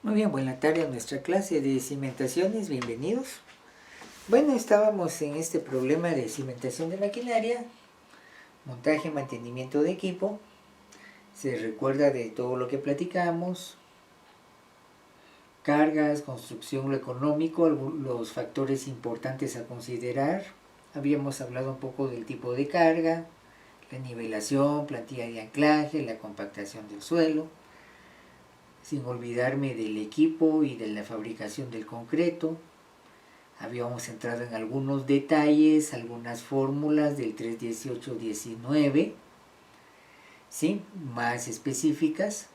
Muy bien, buena tarde a nuestra clase de cimentaciones, bienvenidos. Bueno, estábamos en este problema de cimentación de maquinaria, montaje, mantenimiento de equipo. Se recuerda de todo lo que platicamos, cargas, construcción, lo económico, los factores importantes a considerar. Habíamos hablado un poco del tipo de carga, la nivelación, plantilla de anclaje, la compactación del suelo, sin olvidarme del equipo y de la fabricación del concreto. Habíamos entrado en algunos detalles, algunas fórmulas del 318-19, ¿sí? Más específicas.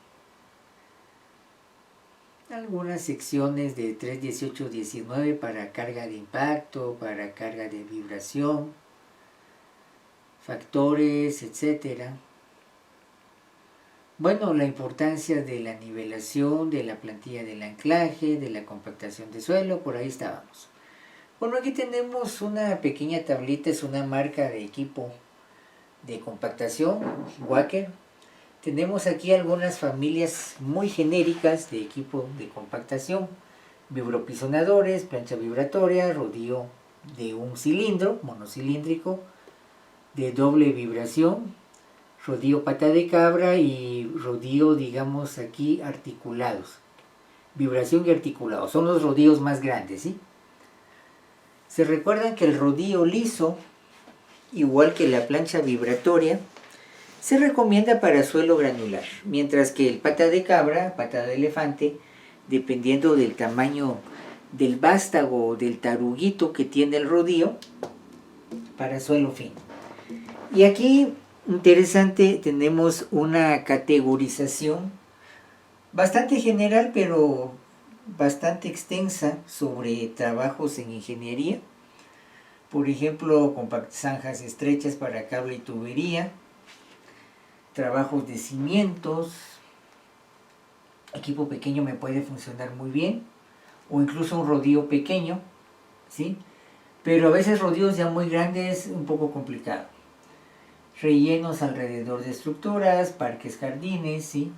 Algunas secciones de 318-19 para carga de impacto, para carga de vibración, factores, etc. Bueno, la importancia de la nivelación, de la plantilla del anclaje, de la compactación de suelo, por ahí estábamos. Bueno, aquí tenemos una pequeña tablita, es una marca de equipo de compactación, Wacker. Tenemos aquí algunas familias muy genéricas de equipo de compactación: vibropisonadores, plancha vibratoria, rodillo de un cilindro, monocilíndrico, de doble vibración, rodillo pata de cabra y rodillo, digamos aquí, articulados. Vibración y articulados, son los rodillos más grandes, ¿sí? Se recuerdan que el rodillo liso, igual que la plancha vibratoria, se recomienda para suelo granular, mientras que el pata de cabra, pata de elefante, dependiendo del tamaño del vástago o del taruguito que tiene el rodillo, para suelo fino. Y aquí, interesante, tenemos una categorización bastante general, pero bastante extensa sobre trabajos en ingeniería. Por ejemplo, zanjas estrechas para cable y tubería, trabajos de cimientos, equipo pequeño me puede funcionar muy bien, o incluso un rodillo pequeño, ¿sí? Pero a veces rodillos ya muy grandes, un poco complicado. Rellenos alrededor de estructuras, parques, jardines, ¿sí?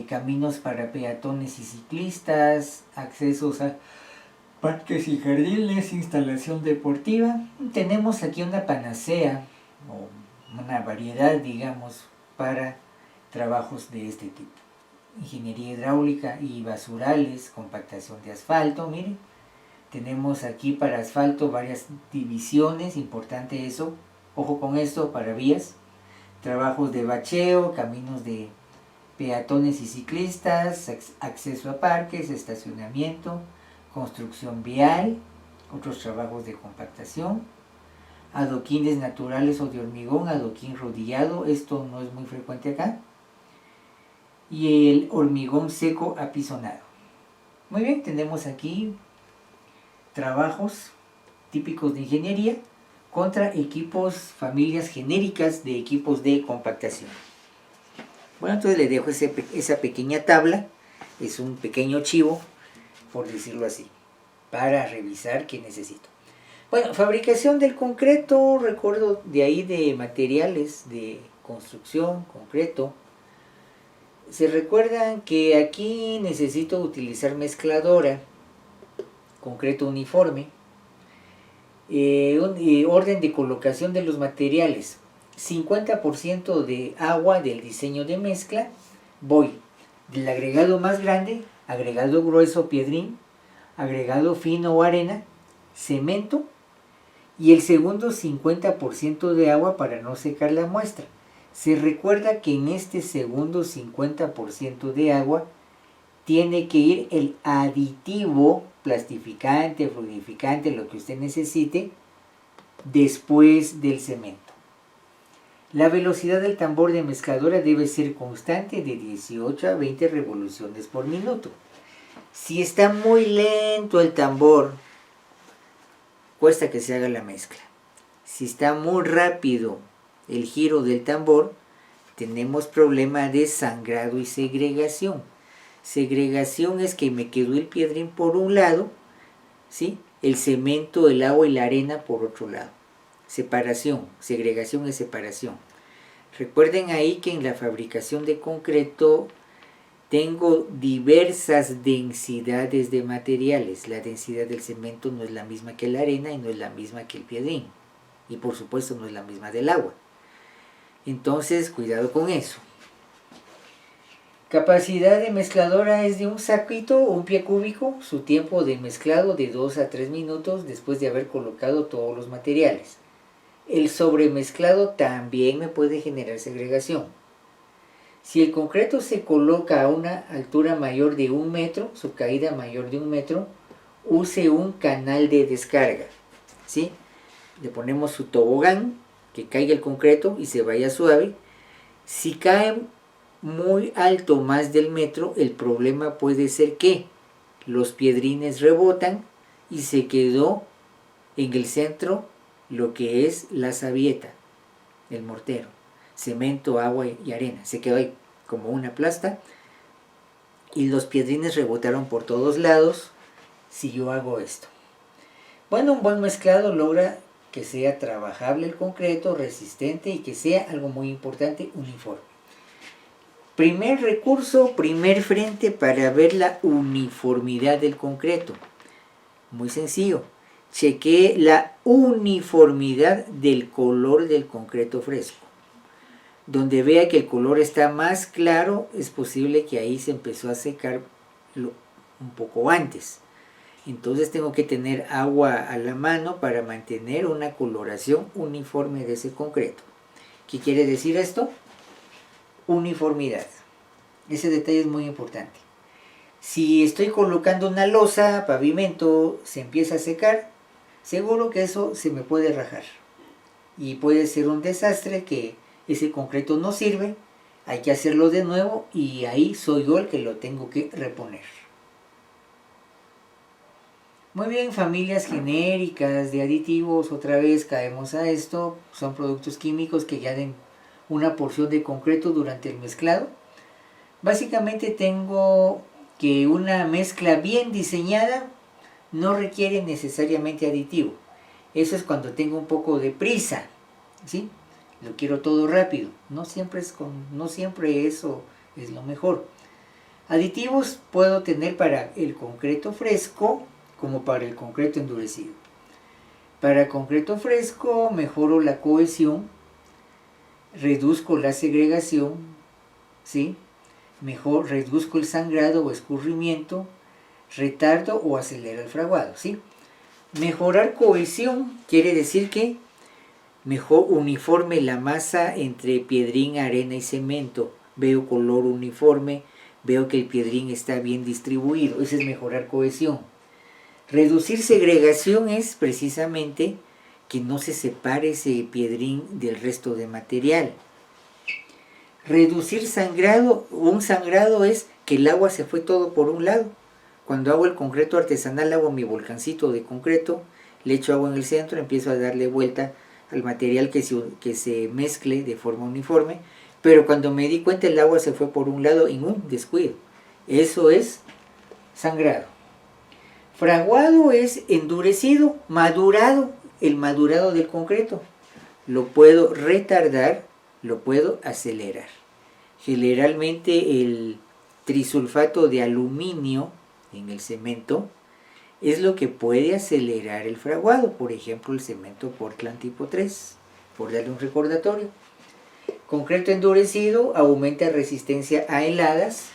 Caminos para peatones y ciclistas, accesos a parques y jardines, instalación deportiva. Tenemos aquí una panacea o una variedad, digamos, para trabajos de este tipo: ingeniería hidráulica y basurales, compactación de asfalto. Miren, tenemos aquí para asfalto varias divisiones, importante eso, ojo con esto, para vías, trabajos de bacheo, caminos de peatones y ciclistas, acceso a parques, estacionamiento, construcción vial, otros trabajos de compactación, adoquines naturales o de hormigón, adoquín rodillado, esto no es muy frecuente acá, y el hormigón seco apisonado. Muy bien, tenemos aquí trabajos típicos de ingeniería contra equipos, familias genéricas de equipos de compactación. Bueno, entonces les dejo esa pequeña tabla, es un pequeño chivo, por decirlo así, para revisar qué necesito. Bueno, fabricación del concreto, recuerdo de ahí de materiales de construcción, concreto. Se recuerdan que aquí necesito utilizar mezcladora, concreto uniforme, orden de colocación de los materiales: 50% de agua del diseño de mezcla, voy del agregado más grande, agregado grueso, piedrín, agregado fino o arena, cemento, y el segundo 50% de agua para no secar la muestra. Se recuerda que en este segundo 50% de agua tiene que ir el aditivo, plastificante, fluidificante, lo que usted necesite, después del cemento. La velocidad del tambor de mezcladora debe ser constante, de 18 a 20 revoluciones por minuto. Si está muy lento el tambor, cuesta que se haga la mezcla. Si está muy rápido el giro del tambor, tenemos problema de sangrado y segregación. Segregación es que me quedó el piedrín por un lado, ¿sí? El cemento, el agua y la arena por otro lado. Separación, segregación es separación. Recuerden ahí que en la fabricación de concreto tengo diversas densidades de materiales. La densidad del cemento no es la misma que la arena y no es la misma que el piedrín. Y por supuesto no es la misma del agua. Entonces, cuidado con eso. Capacidad de mezcladora es de un saquito o un pie cúbico. Su tiempo de mezclado de 2 a 3 minutos después de haber colocado todos los materiales. El sobremezclado también me puede generar segregación. Si el concreto se coloca a una altura mayor de 1 metro, su caída mayor de 1 metro, use un canal de descarga. ¿Sí? Le ponemos su tobogán, que caiga el concreto y se vaya suave. Si cae muy alto, más del metro, el problema puede ser que los piedrines rebotan y se quedó en el centro lo que es la sabieta, el mortero, cemento, agua y arena. Se quedó ahí como una plasta y los piedrines rebotaron por todos lados si yo hago esto. Bueno, un buen mezclado logra que sea trabajable el concreto, resistente y que sea, algo muy importante, uniforme. Primer recurso, primer frente para ver la uniformidad del concreto. Muy sencillo. Chequee la uniformidad del color del concreto fresco. Donde vea que el color está más claro, es posible que ahí se empezó a secar un poco antes. Entonces tengo que tener agua a la mano para mantener una coloración uniforme de ese concreto. ¿Qué quiere decir esto? Uniformidad. Ese detalle es muy importante. Si estoy colocando una losa, pavimento, se empieza a secar, seguro que eso se me puede rajar. Y puede ser un desastre que ese concreto no sirve, hay que hacerlo de nuevo y ahí soy yo el que lo tengo que reponer. Muy bien, familias genéricas de aditivos, otra vez caemos a esto, son productos químicos que añaden una porción de concreto durante el mezclado. Básicamente tengo que una mezcla bien diseñada no requiere necesariamente aditivo. Eso es cuando tengo un poco de prisa, ¿sí? Lo quiero todo rápido. No siempre eso es lo mejor. Aditivos puedo tener para el concreto fresco como para el concreto endurecido. Para concreto fresco mejoro la cohesión, reduzco la segregación, ¿sí? Reduzco el sangrado o escurrimiento, retardo o acelero el fraguado, ¿sí? Mejorar cohesión quiere decir que mejor uniforme la masa entre piedrín, arena y cemento. Veo color uniforme, veo que el piedrín está bien distribuido. Eso es mejorar cohesión. Reducir segregación es precisamente que no se separe ese piedrín del resto de material. Reducir sangrado, un sangrado es que el agua se fue todo por un lado. Cuando hago el concreto artesanal, hago mi volcancito de concreto, le echo agua en el centro, empiezo a darle vuelta al material que se mezcle de forma uniforme, pero cuando me di cuenta el agua se fue por un lado en un descuido. Eso es sangrado. Fraguado es endurecido, madurado, el madurado del concreto. Lo puedo retardar, lo puedo acelerar. Generalmente el trisulfato de aluminio en el cemento es lo que puede acelerar el fraguado, por ejemplo el cemento Portland tipo 3, por darle un recordatorio. Concreto endurecido aumenta resistencia a heladas.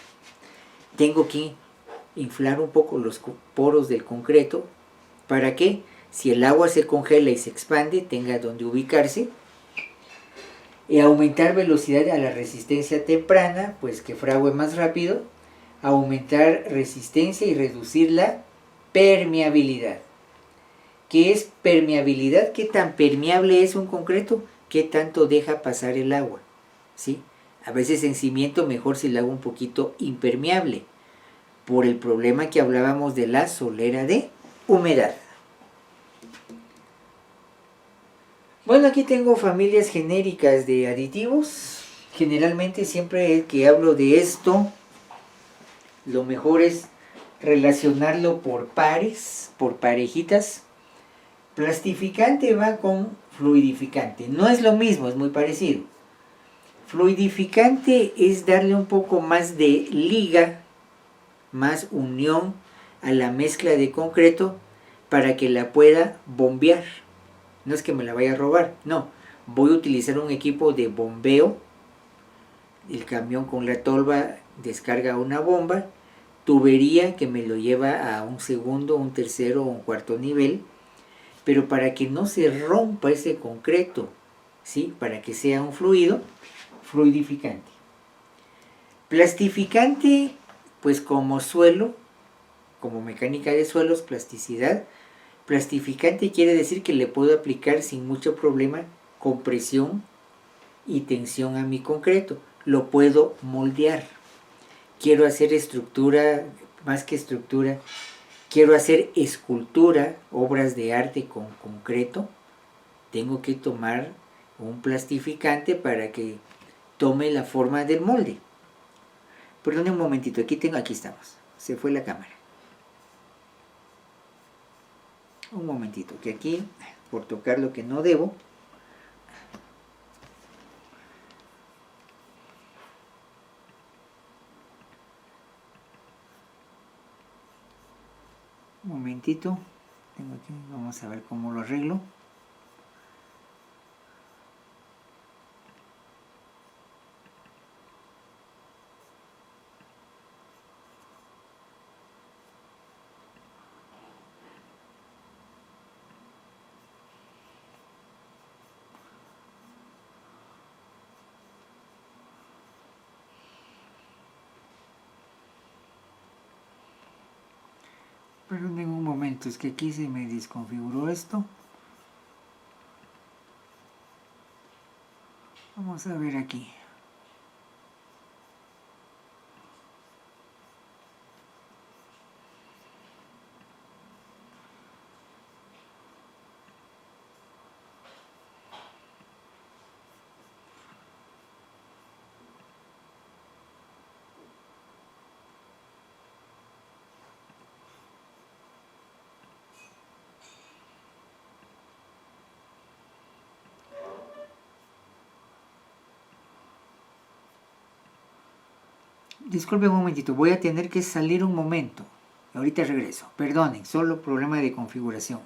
Tengo que inflar un poco los poros del concreto para que si el agua se congela y se expande tenga donde ubicarse. Y aumentar velocidad a la resistencia temprana, pues que frague más rápido. Aumentar resistencia y reducir la permeabilidad. ¿Qué es permeabilidad? ¿Qué tan permeable es un concreto? ¿Qué tanto deja pasar el agua? ¿Sí? A veces en cimiento mejor si lo hago un poquito impermeable, por el problema que hablábamos de la solera de humedad. Bueno, aquí tengo familias genéricas de aditivos. Generalmente siempre que hablo de esto, lo mejor es relacionarlo por pares, por parejitas. Plastificante va con fluidificante. No es lo mismo, es muy parecido. Fluidificante es darle un poco más de liga, más unión a la mezcla de concreto para que la pueda bombear. No es que me la vaya a robar, no. Voy a utilizar un equipo de bombeo. El camión con la tolva descarga una bomba, tubería que me lo lleva a un segundo, un tercero o un cuarto nivel, pero para que no se rompa ese concreto, ¿sí? Para que sea un fluido, fluidificante. Plastificante, pues como suelo, como mecánica de suelos, plasticidad. Plastificante quiere decir que le puedo aplicar sin mucho problema compresión y tensión a mi concreto. Lo puedo moldear. Quiero hacer estructura, más que estructura, quiero hacer escultura, obras de arte con concreto. Tengo que tomar un plastificante para que tome la forma del molde. Perdón un momentito, aquí estamos. Se fue la cámara. Un momentito, que aquí, por tocar lo que no debo. Un momentito. Tengo aquí, vamos a ver cómo lo arreglo. Perdonen un momento, es que aquí se me desconfiguró esto. Vamos a ver aquí. Disculpen un momentito, voy a tener que salir un momento. Ahorita regreso. Perdonen, solo problema de configuración.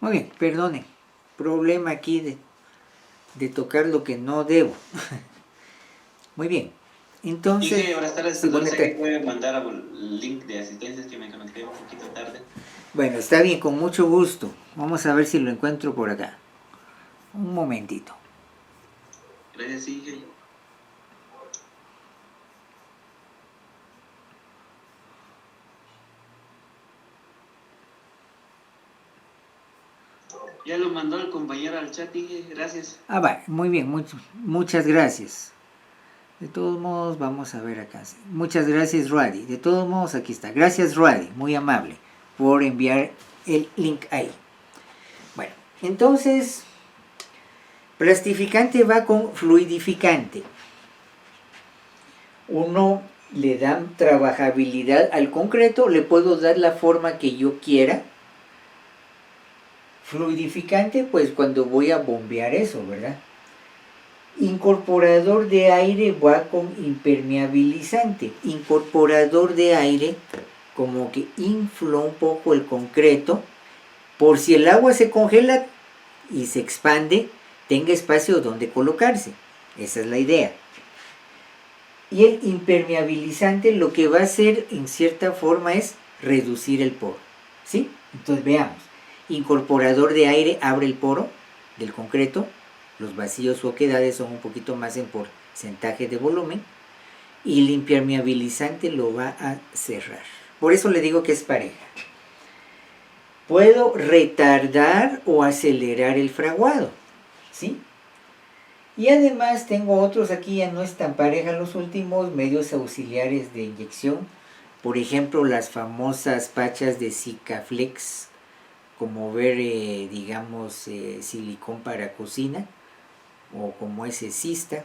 Muy bien, perdone. Problema aquí de tocar lo que no debo. Muy bien. Entonces, Dije, buenas tardes, sí, perdón, buenas sé que tardes. puede mandar el link de asistencias que me conecté un poquito tarde. Bueno, está bien, con mucho gusto. Vamos a ver si lo encuentro por acá. Un momentito. Gracias, sí. Ya lo mandó el compañero al chat, dije, gracias. Ah, va, muy bien, muchas gracias. De todos modos, vamos a ver acá. Muchas gracias, Ruadi. De todos modos, aquí está. Gracias, Ruadi, muy amable, por enviar el link ahí. Bueno, entonces, plastificante va con fluidificante. Uno le da trabajabilidad al concreto, le puedo dar la forma que yo quiera. Fluidificante, pues cuando voy a bombear eso, ¿verdad? Incorporador de aire va con impermeabilizante. Incorporador de aire como que infla un poco el concreto por si el agua se congela y se expande, tenga espacio donde colocarse. Esa es la idea. Y el impermeabilizante lo que va a hacer en cierta forma es reducir el poro. ¿Sí? Entonces veamos. Incorporador de aire abre el poro del concreto. Los vacíos o oquedades son un poquito más en porcentaje de volumen. Y el impermeabilizante lo va a cerrar. Por eso le digo que es pareja. Puedo retardar o acelerar el fraguado. ¿Sí? Y además tengo otros, aquí ya no están pareja los últimos, medios auxiliares de inyección. Por ejemplo, las famosas pachas de Sikaflex, como ver, digamos, silicón para cocina, o como ese Cista,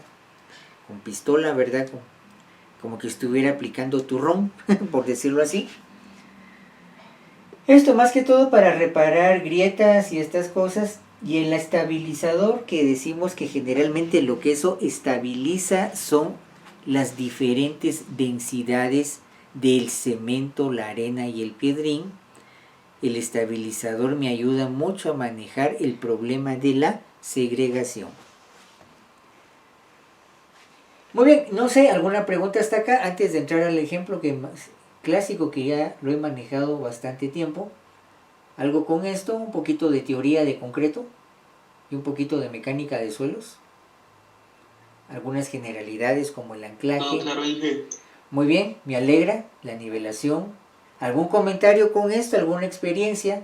con pistola, ¿verdad? Como que estuviera aplicando turrón, por decirlo así. Esto más que todo para reparar grietas y estas cosas. Y el estabilizador, que decimos que generalmente lo que eso estabiliza son las diferentes densidades del cemento, la arena y el piedrín. El estabilizador me ayuda mucho a manejar el problema de la segregación. Muy bien, no sé, ¿alguna pregunta hasta acá? Antes de entrar al ejemplo clásico que ya lo he manejado bastante tiempo. Algo con esto, un poquito de teoría de concreto y un poquito de mecánica de suelos. Algunas generalidades como el anclaje. Todo claro, Inge. Muy bien, me alegra la nivelación. ¿Algún comentario con esto? ¿Alguna experiencia?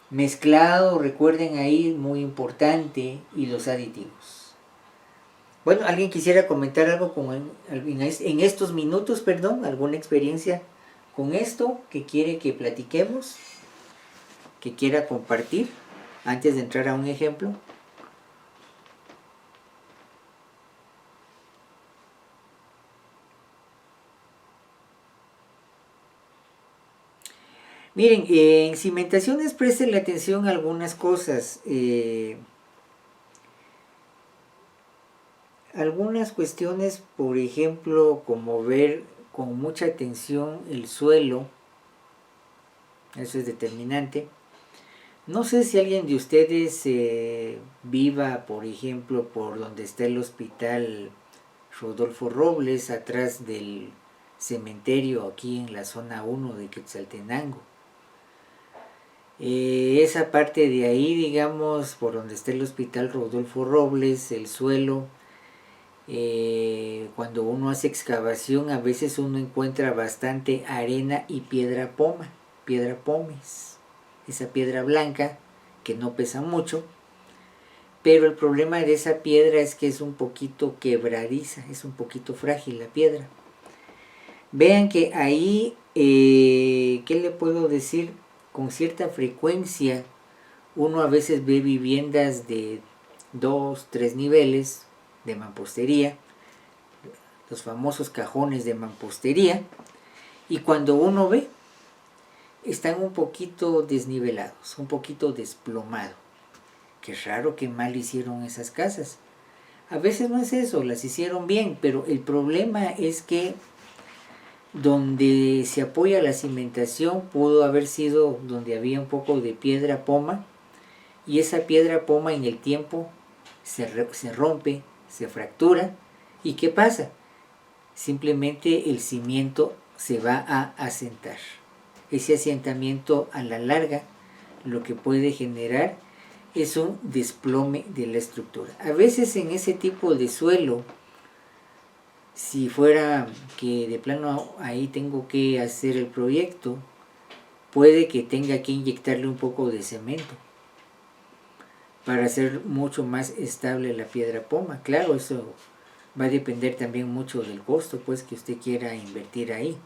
Mezclado, recuerden ahí, muy importante, y los aditivos. Bueno, ¿alguien quisiera comentar algo en estos minutos, perdón, alguna experiencia con esto que quiere que platiquemos, que quiera compartir antes de entrar a un ejemplo? Miren, en cimentaciones presten atención a algunas cosas. Algunas cuestiones, por ejemplo, como ver con mucha atención el suelo, eso es determinante. No sé si alguien de ustedes viva, por ejemplo, por donde está el hospital Rodolfo Robles, atrás del cementerio aquí en la zona 1 de Quetzaltenango. Esa parte de ahí, digamos, por donde está el hospital Rodolfo Robles, el suelo, cuando uno hace excavación, a veces uno encuentra bastante arena y piedra pómez, esa piedra blanca que no pesa mucho, pero el problema de esa piedra es que es un poquito quebradiza, es un poquito frágil la piedra. Vean que ahí, ¿qué le puedo decir? Con cierta frecuencia uno a veces ve viviendas de 2, 3 niveles de mampostería, los famosos cajones de mampostería, y cuando uno ve, están un poquito desnivelados, un poquito desplomado. Qué raro, que mal hicieron esas casas. A veces no es eso, las hicieron bien, pero el problema es que donde se apoya la cimentación pudo haber sido donde había un poco de piedra poma, y esa piedra poma en el tiempo se rompe, se fractura, y ¿qué pasa? Simplemente el cimiento se va a asentar. Ese asentamiento a la larga lo que puede generar es un desplome de la estructura. A veces en ese tipo de suelo, si fuera que de plano ahí tengo que hacer el proyecto, puede que tenga que inyectarle un poco de cemento para hacer mucho más estable la piedra poma. Claro, eso va a depender también mucho del costo pues que usted quiera invertir ahí.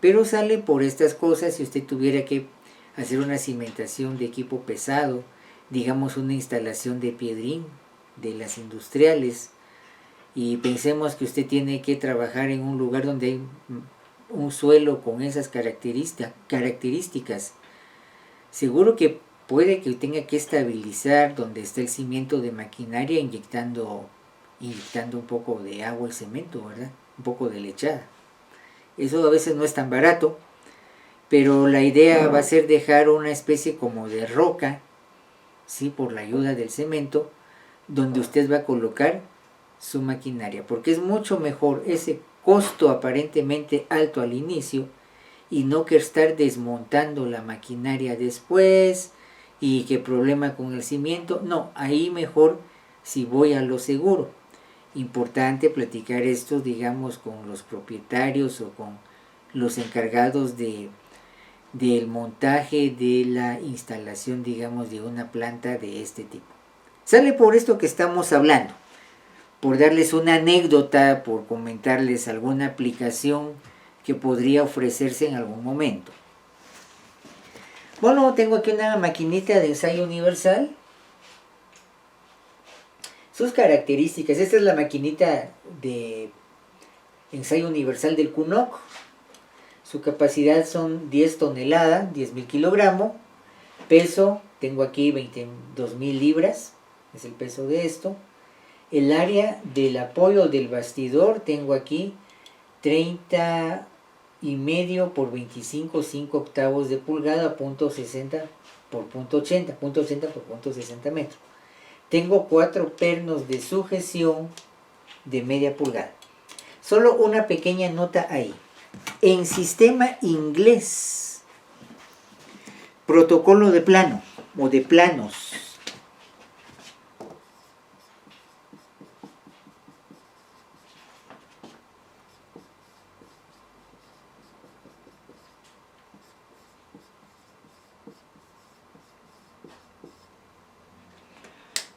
Pero sale por estas cosas. Si usted tuviera que hacer una cimentación de equipo pesado, digamos una instalación de piedrín de las industriales, y pensemos que usted tiene que trabajar en un lugar donde hay un suelo con esas características, seguro que puede que tenga que estabilizar donde está el cimiento de maquinaria inyectando un poco de agua y cemento, ¿verdad? Un poco de lechada. Eso a veces no es tan barato, pero la idea va a ser dejar una especie como de roca, ¿sí? Por la ayuda del cemento, donde usted va a colocar su maquinaria, porque es mucho mejor ese costo aparentemente alto al inicio y no que estar desmontando la maquinaria después y que problema con el cimiento. No, ahí mejor si voy a lo seguro. Importante platicar esto, digamos, con los propietarios o con los encargados del montaje de la instalación, digamos, de una planta de este tipo. Sale por esto que estamos hablando, por darles una anécdota, por comentarles alguna aplicación que podría ofrecerse en algún momento. Bueno, tengo aquí una maquinita de ensayo universal. Sus características: esta es la maquinita de ensayo universal del CUNOC. Su capacidad son 10 toneladas, 10.000 kilogramos. Peso, tengo aquí 22.000 libras, es el peso de esto. El área del apoyo del bastidor, tengo aquí 30,5 por 25, 5 octavos de pulgada, .60 por .80, .80 por .60 metros. Tengo 4 pernos de sujeción de media pulgada. Solo una pequeña nota ahí. En sistema inglés, protocolo de plano o de planos,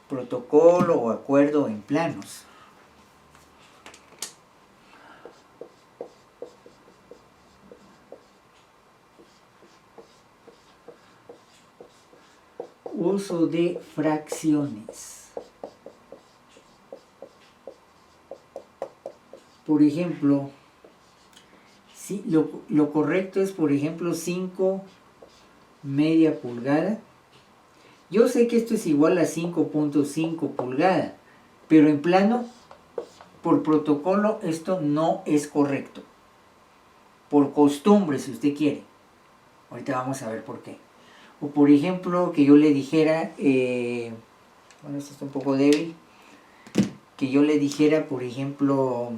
protocolo o acuerdo en planos. Uso de fracciones. Por ejemplo, si lo correcto es, por ejemplo, 5 media pulgada. Yo sé que esto es igual a 5.5 pulgada, pero en plano, por protocolo, esto no es correcto. Por costumbre, si usted quiere. Ahorita vamos a ver por qué. O por ejemplo, que yo le dijera, bueno, esto está un poco débil, que yo le dijera, por ejemplo,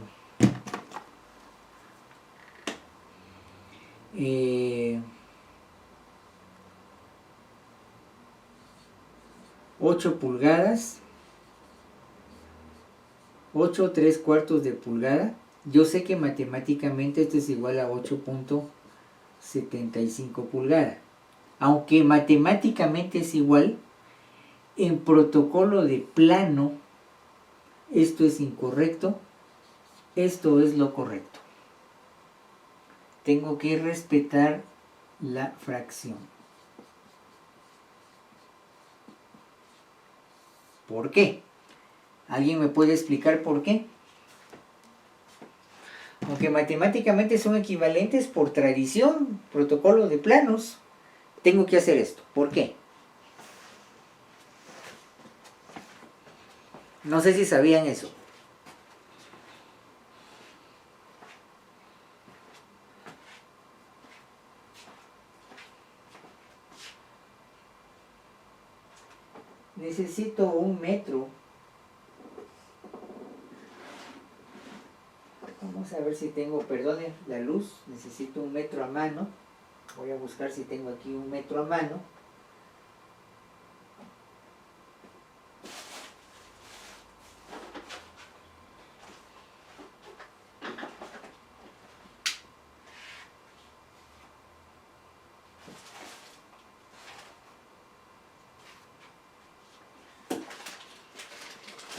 8 pulgadas, 8 3/4 de pulgada. Yo sé que matemáticamente esto es igual a 8.75 pulgadas. Aunque matemáticamente es igual, en protocolo de plano, esto es incorrecto, esto es lo correcto. Tengo que respetar la fracción. ¿Por qué? ¿Alguien me puede explicar por qué? Aunque matemáticamente son equivalentes, por tradición, protocolo de planos, tengo que hacer esto. ¿Por qué? No sé si sabían eso. necesito 1 metro. Vamos a ver si tengo, perdone la luz, necesito 1 metro a mano. Voy a buscar si tengo aquí 1 metro a mano.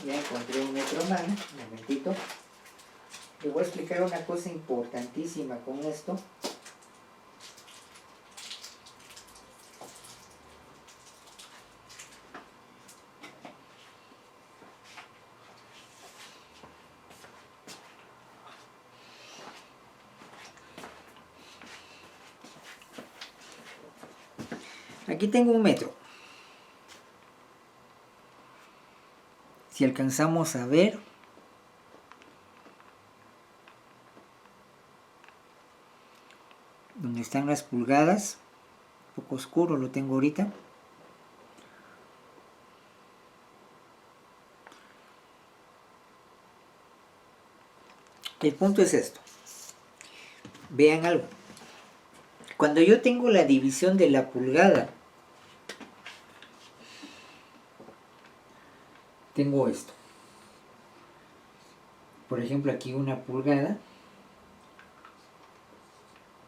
Ya encontré 1 metro a mano, un momentito. Le voy a explicar una cosa importantísima con esto. Aquí tengo 1 metro. Si alcanzamos a ver, donde están las pulgadas, un poco oscuro lo tengo ahorita. El punto es esto. Vean algo. Cuando yo tengo la división de la pulgada, tengo esto. Por ejemplo, aquí 1 pulgada,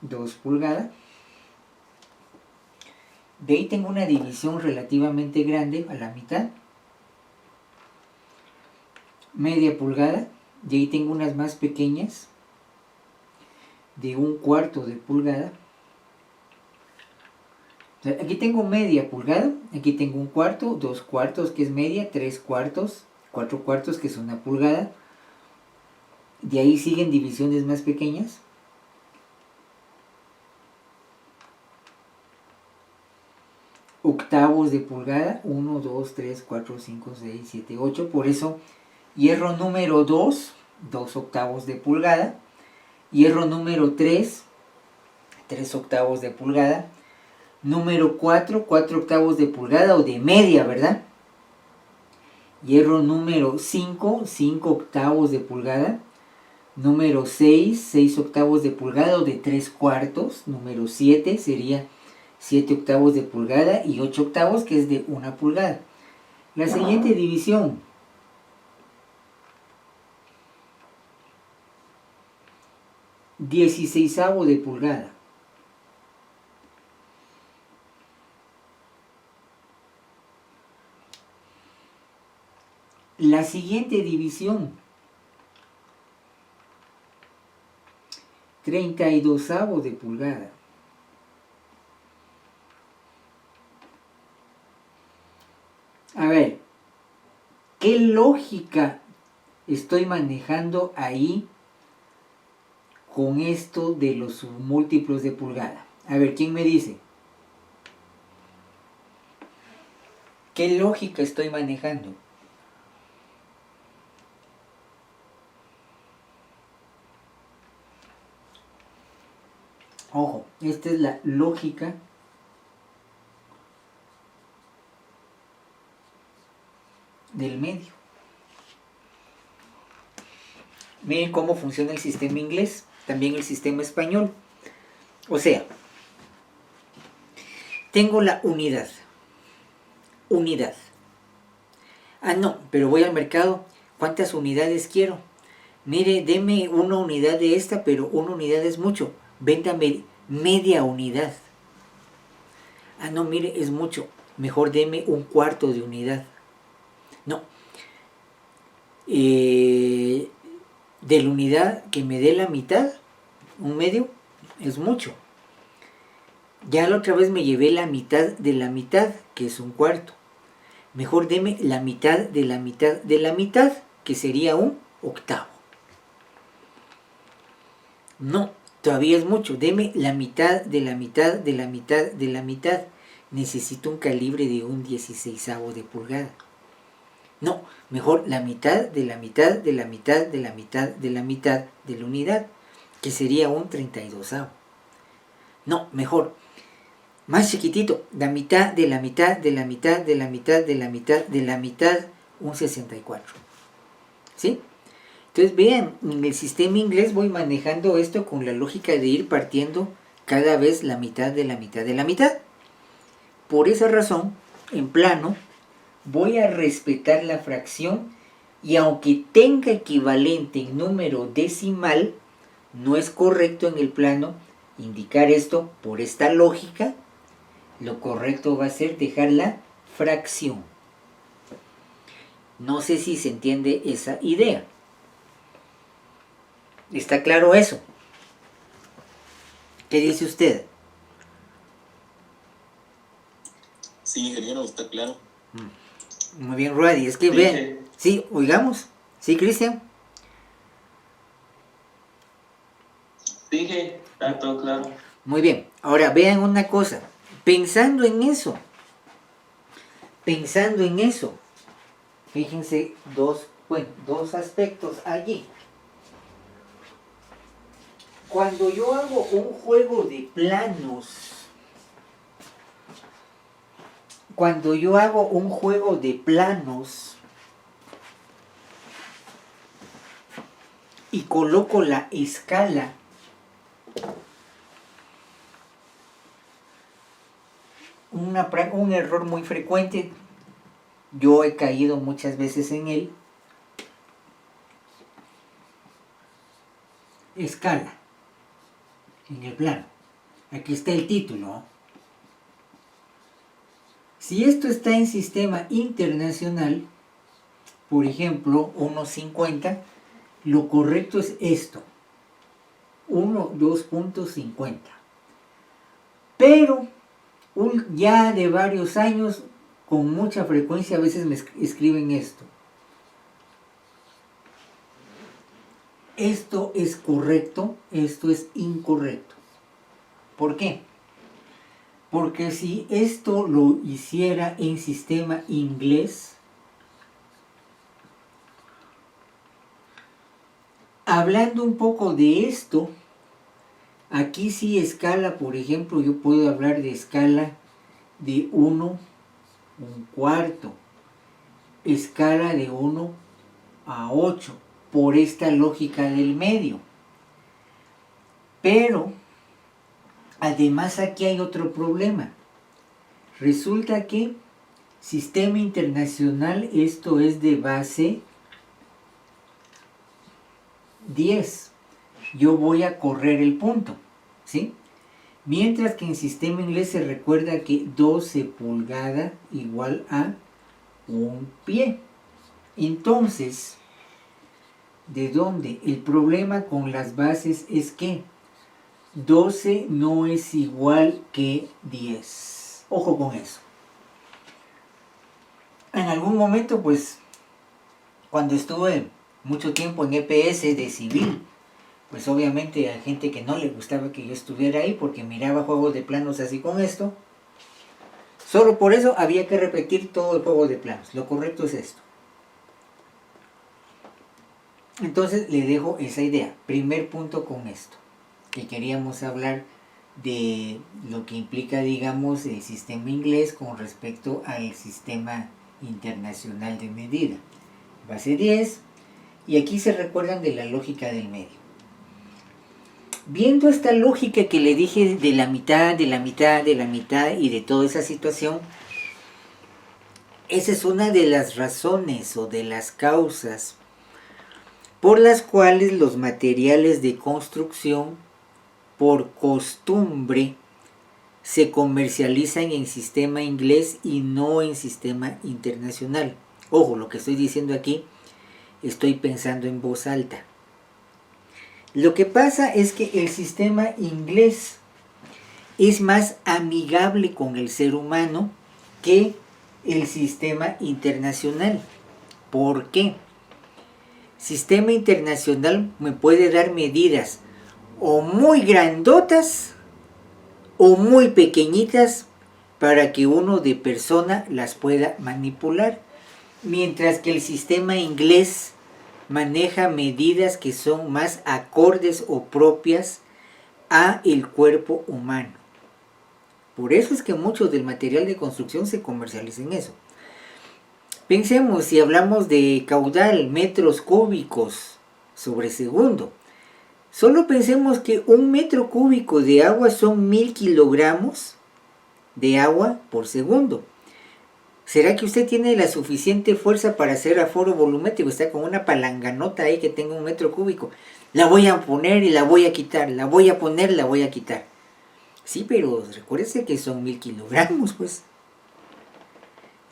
2 pulgadas. De ahí tengo una división relativamente grande a la mitad. Media pulgada. De ahí tengo unas más pequeñas de 1/4 de pulgada. O sea, aquí tengo media pulgada, aquí tengo 1/4, 2/4 que es media, 3/4, 4/4 que es 1 pulgada. De ahí siguen divisiones más pequeñas. Octavos de pulgada, 1, 2, 3, 4, 5, 6, 7, 8. Por eso, hierro número 2, 2 octavos de pulgada. Hierro número 3, 3 octavos de pulgada. Número 4, 4 octavos de pulgada o de media, ¿verdad? Hierro número 5, 5 octavos de pulgada. Número 6, 6 octavos de pulgada o de 3/4. Número 7 sería 7 octavos de pulgada y 8 octavos que es de 1 pulgada. La siguiente división. Dieciseisavo de pulgada. La siguiente división. 32avo de pulgada. A ver, ¿qué lógica estoy manejando ahí con esto de los submúltiplos de pulgada? A ver, ¿quién me dice? ¿Qué lógica estoy manejando? Ojo, esta es la lógica del medio. Miren cómo funciona el sistema inglés, también el sistema español. O sea, tengo la unidad. Unidad. Ah, no, pero voy al mercado. ¿Cuántas unidades quiero? Mire, deme 1 unidad de esta, pero 1 unidad es mucho. Véndame media unidad. Ah, no, mire, es mucho. Mejor deme 1/4 de unidad. No. De la unidad que me dé la mitad, 1/2, es mucho. Ya la otra vez me llevé la mitad de la mitad, que es 1/4. Mejor deme la mitad de la mitad de la mitad, que sería 1/8. No, todavía es mucho. Deme la mitad de la mitad de la mitad de la mitad. Necesito un calibre de 1/16 de pulgada. No, mejor la mitad de la mitad de la mitad de la mitad de la mitad de la unidad, que sería 1/32. No, mejor más chiquitito, la mitad de la mitad de la mitad de la mitad de la mitad de la mitad, un 64. ¿Sí? Entonces vean, en el sistema inglés voy manejando esto con la lógica de ir partiendo cada vez la mitad de la mitad de la mitad. Por esa razón, en plano, voy a respetar la fracción y aunque tenga equivalente en número decimal, no es correcto en el plano indicar esto por esta lógica. Lo correcto va a ser dejar la fracción. No sé si se entiende esa idea. ¿Está claro eso? ¿Qué dice usted? Sí, ingeniero, está claro. Muy bien, Ruady. Es que Sí, vean. Sí, oigamos. Sí, Cristian. Dije, está todo claro. Muy bien. Ahora vean una cosa. Pensando en eso, fíjense dos aspectos allí. Cuando yo hago un juego de planos, y coloco la escala, un error muy frecuente, yo he caído muchas veces en él, escala, en el plano. Aquí está el título. Si esto está en sistema internacional, por ejemplo, 1.50, lo correcto es esto, 2.50. Pero ya de varios años, con mucha frecuencia, a veces me escriben esto. Esto es correcto, esto es incorrecto. ¿Por qué? Porque si esto lo hiciera en sistema inglés, hablando un poco de esto, aquí sí escala, por ejemplo, yo puedo hablar de escala de 1, 1/4, escala de 1 a 8, por esta lógica del medio. Pero, además aquí hay otro problema. Resulta que sistema internacional, esto es de base 10. Yo voy a correr el punto, ¿sí? Mientras que en sistema inglés se recuerda que 12 pulgadas igual a un pie. Entonces, ¿de dónde? El problema con las bases es que 12 no es igual que 10. Ojo con eso. En algún momento, pues, cuando estuve mucho tiempo en EPS de civil, pues obviamente a gente que no le gustaba que yo estuviera ahí porque miraba juegos de planos así con esto. Solo por eso había que repetir todo el juego de planos. Lo correcto es esto. Entonces le dejo esa idea. Primer punto con esto. Que queríamos hablar de lo que implica, digamos, el sistema inglés con respecto al sistema internacional de medida. Base 10. Y aquí se recuerdan de la lógica del medio. Viendo esta lógica que le dije de la mitad, de la mitad, de la mitad y de toda esa situación, esa es una de las razones o de las causas por las cuales los materiales de construcción, por costumbre, se comercializan en sistema inglés y no en sistema internacional. Ojo, lo que estoy diciendo aquí, estoy pensando en voz alta. Lo que pasa es que el sistema inglés es más amigable con el ser humano que el sistema internacional. ¿Por qué? Sistema internacional me puede dar medidas o muy grandotas o muy pequeñitas para que uno de persona las pueda manipular, mientras que el sistema inglés maneja medidas que son más acordes o propias a el cuerpo humano. Por eso es que mucho del material de construcción se comercializa en eso. Pensemos, si hablamos de caudal, metros cúbicos sobre segundo. Solo pensemos que 1 metro cúbico de agua son 1000 kilogramos de agua por segundo. ¿Será que usted tiene la suficiente fuerza para hacer aforo volumétrico? Está con una palanganota ahí que tenga 1 metro cúbico. La voy a poner y la voy a quitar. La voy a poner, la voy a quitar. Sí, pero recuérdese que son 1000 kilogramos, pues.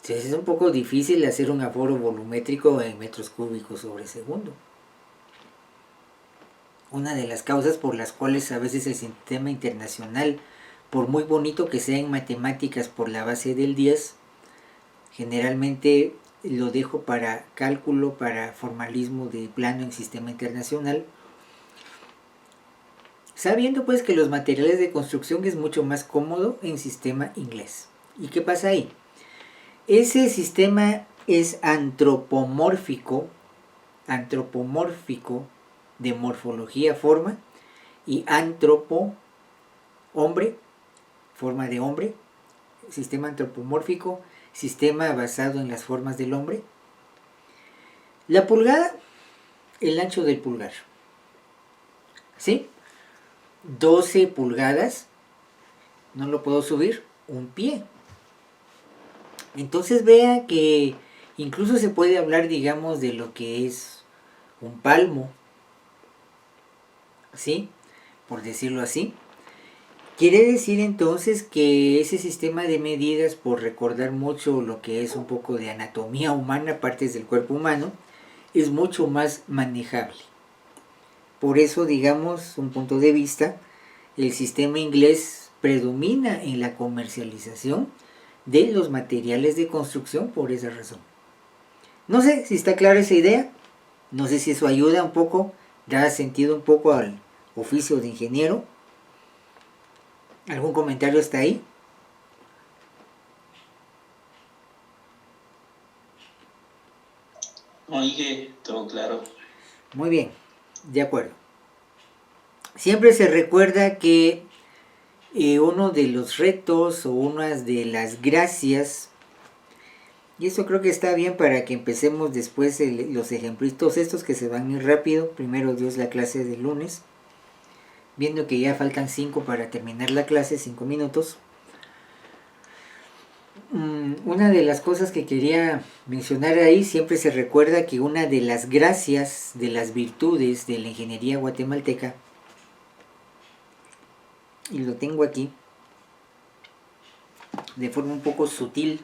Entonces es un poco difícil hacer un aforo volumétrico en metros cúbicos sobre segundo. Una de las causas por las cuales a veces el sistema internacional, por muy bonito que sea en matemáticas por la base del 10, generalmente lo dejo para cálculo, para formalismo de plano en sistema internacional, sabiendo pues que los materiales de construcción es mucho más cómodo en sistema inglés. ¿Y qué pasa ahí? Ese sistema es antropomórfico de morfología, forma, y antropo, hombre, forma de hombre, sistema antropomórfico, sistema basado en las formas del hombre. La pulgada, el ancho del pulgar, ¿sí? 12 pulgadas, no lo puedo subir, un pie. Entonces vea que incluso se puede hablar, digamos, de lo que es un palmo, ¿sí? Por decirlo así. Quiere decir entonces que ese sistema de medidas, por recordar mucho lo que es un poco de anatomía humana, partes del cuerpo humano, es mucho más manejable. Por eso, digamos, un punto de vista, el sistema inglés predomina en la comercialización de los materiales de construcción por esa razón. No sé si está clara esa idea, no sé si eso ayuda un poco, da sentido un poco al oficio de ingeniero. ¿Algún comentario hasta ahí? Oye, todo claro. Muy bien, de acuerdo. Siempre se recuerda que uno de los retos o una de las gracias, y eso creo que está bien para que empecemos después los ejemplitos estos que se van muy rápido. Primero Dios, la clase del lunes, viendo que ya faltan 5 para terminar la clase, 5 minutos. Una de las cosas que quería mencionar ahí, siempre se recuerda que una de las gracias, de las virtudes de la ingeniería guatemalteca, y lo tengo aquí de forma un poco sutil,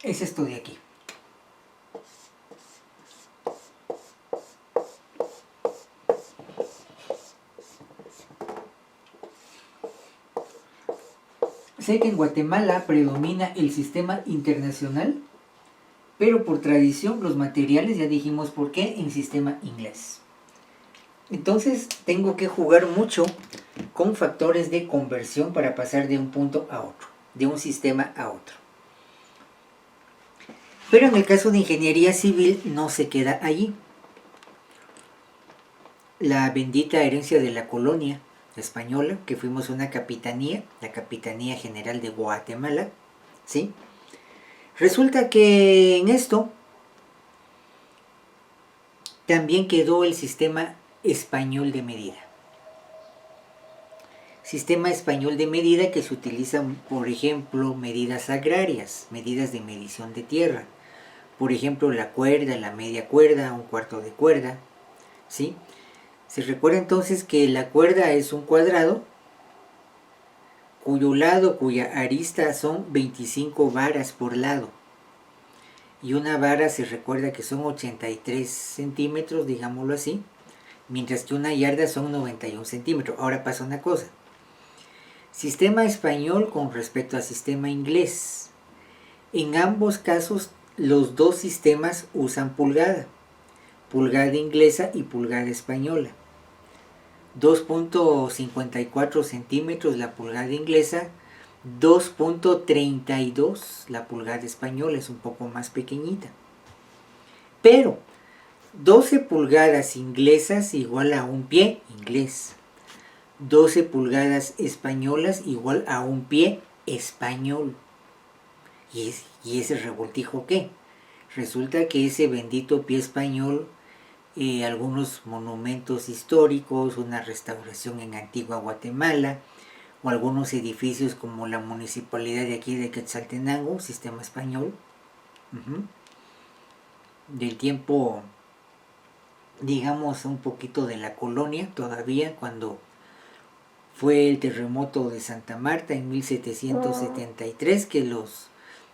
es esto de aquí. Sé que en Guatemala predomina el sistema internacional, pero por tradición los materiales, ya dijimos por qué, en sistema inglés. Entonces tengo que jugar mucho con factores de conversión para pasar de un punto a otro, de un sistema a otro. Pero en el caso de ingeniería civil no se queda allí. La bendita herencia de la colonia española, que fuimos una capitanía, la Capitanía General de Guatemala, ¿sí? Resulta que en esto también quedó el sistema español de medida. Sistema español de medida que se utilizan, por ejemplo, medidas agrarias, medidas de medición de tierra. Por ejemplo, la cuerda, la media cuerda, un cuarto de cuerda, ¿sí? Se recuerda entonces que la cuerda es un cuadrado cuyo lado, cuya arista son 25 varas por lado. Y una vara se recuerda que son 83 centímetros, digámoslo así, mientras que una yarda son 91 centímetros. Ahora pasa una cosa. Sistema español con respecto al sistema inglés. En ambos casos, los dos sistemas usan pulgada. Pulgada inglesa y pulgada española. 2.54 centímetros la pulgada inglesa, 2.32 la pulgada española, es un poco más pequeñita. Pero 12 pulgadas inglesas igual a un pie inglés. 12 pulgadas españolas igual a un pie español. ¿Y ese revoltijo qué? Resulta que ese bendito pie español, algunos monumentos históricos, una restauración en Antigua Guatemala, o algunos edificios como la municipalidad de aquí de Quetzaltenango, sistema español, del tiempo, digamos, un poquito de la colonia todavía, cuando fue el terremoto de Santa Marta en 1773, que los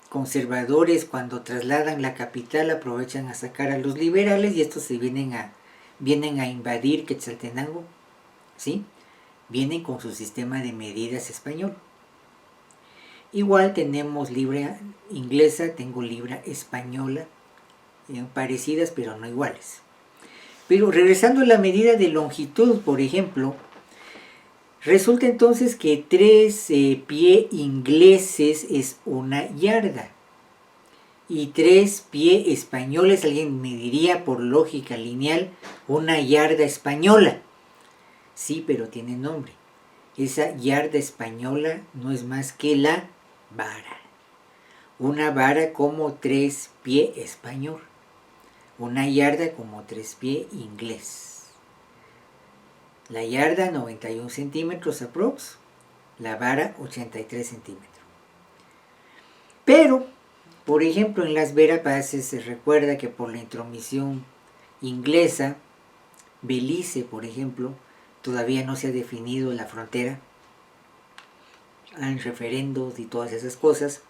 conservadores, cuando trasladan la capital, aprovechan a sacar a los liberales y estos se vienen a invadir Quetzaltenango, ¿sí? Vienen con su sistema de medidas español. Igual tenemos libra inglesa, tengo libra española, parecidas pero no iguales. Pero regresando a la medida de longitud, por ejemplo, resulta entonces que 3 pie ingleses es 1 yarda. Y 3 pie españoles, alguien me diría por lógica lineal, 1 yarda española. Sí, pero tiene nombre. Esa yarda española no es más que la vara. Una vara como 3 pie español. 1 yarda como 3 pie inglés. La yarda 91 centímetros aprox. La vara 83 centímetros. Pero, por ejemplo, en las Verapaces se recuerda que por la intromisión inglesa, Belice, por ejemplo, todavía no se ha definido la frontera. Hay referendos y todas esas cosas.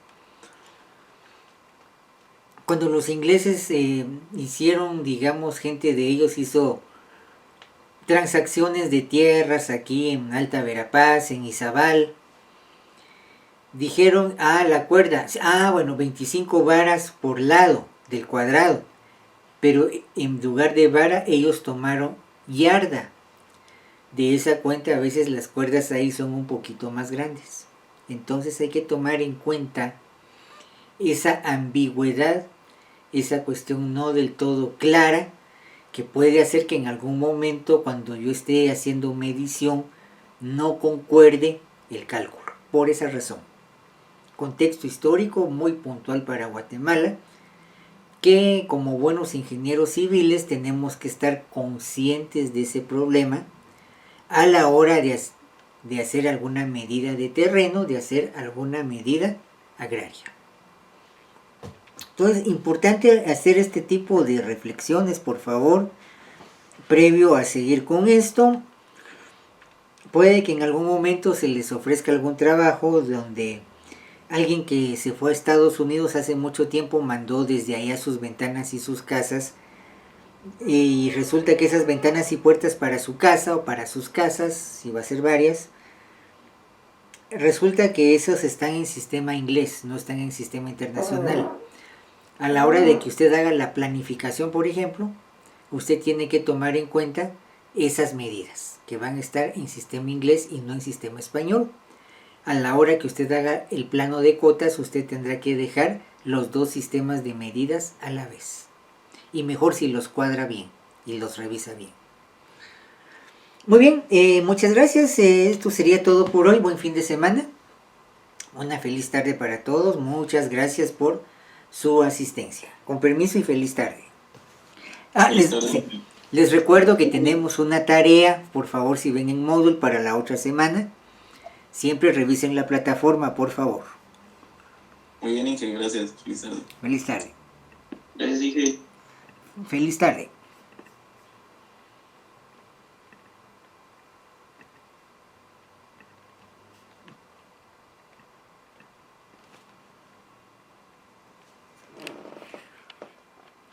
Cuando los ingleses hicieron, digamos, gente de ellos hizo transacciones de tierras aquí en Alta Verapaz, en Izabal, dijeron, la cuerda, bueno, 25 varas por lado del cuadrado, pero en lugar de vara ellos tomaron yarda. De esa cuenta a veces las cuerdas ahí son un poquito más grandes. Entonces hay que tomar en cuenta esa ambigüedad, esa cuestión no del todo clara, que puede hacer que en algún momento cuando yo esté haciendo medición no concuerde el cálculo. Por esa razón. Contexto histórico muy puntual para Guatemala, que como buenos ingenieros civiles tenemos que estar conscientes de ese problema a la hora de hacer alguna medida de terreno, de hacer alguna medida agraria. Entonces, importante hacer este tipo de reflexiones, por favor, previo a seguir con esto. Puede que en algún momento se les ofrezca algún trabajo donde alguien que se fue a Estados Unidos hace mucho tiempo mandó desde allá sus ventanas y sus casas, y resulta que esas ventanas y puertas para su casa o para sus casas, si va a ser varias, resulta que esos están en sistema inglés, no están en sistema internacional. A la hora de que usted haga la planificación, por ejemplo, usted tiene que tomar en cuenta esas medidas que van a estar en sistema inglés y no en sistema español. A la hora que usted haga el plano de cotas, usted tendrá que dejar los dos sistemas de medidas a la vez. Y mejor si los cuadra bien y los revisa bien. Muy bien, muchas gracias. Esto sería todo por hoy. Buen fin de semana. Una feliz tarde para todos. Muchas gracias por su asistencia. Con permiso y feliz tarde. Les recuerdo que tenemos una tarea. Por favor, si ven en Moodle para la otra semana, siempre revisen la plataforma, por favor. Muy bien, Inge, gracias. Feliz tarde. Feliz tarde. Gracias, dije. Feliz tarde.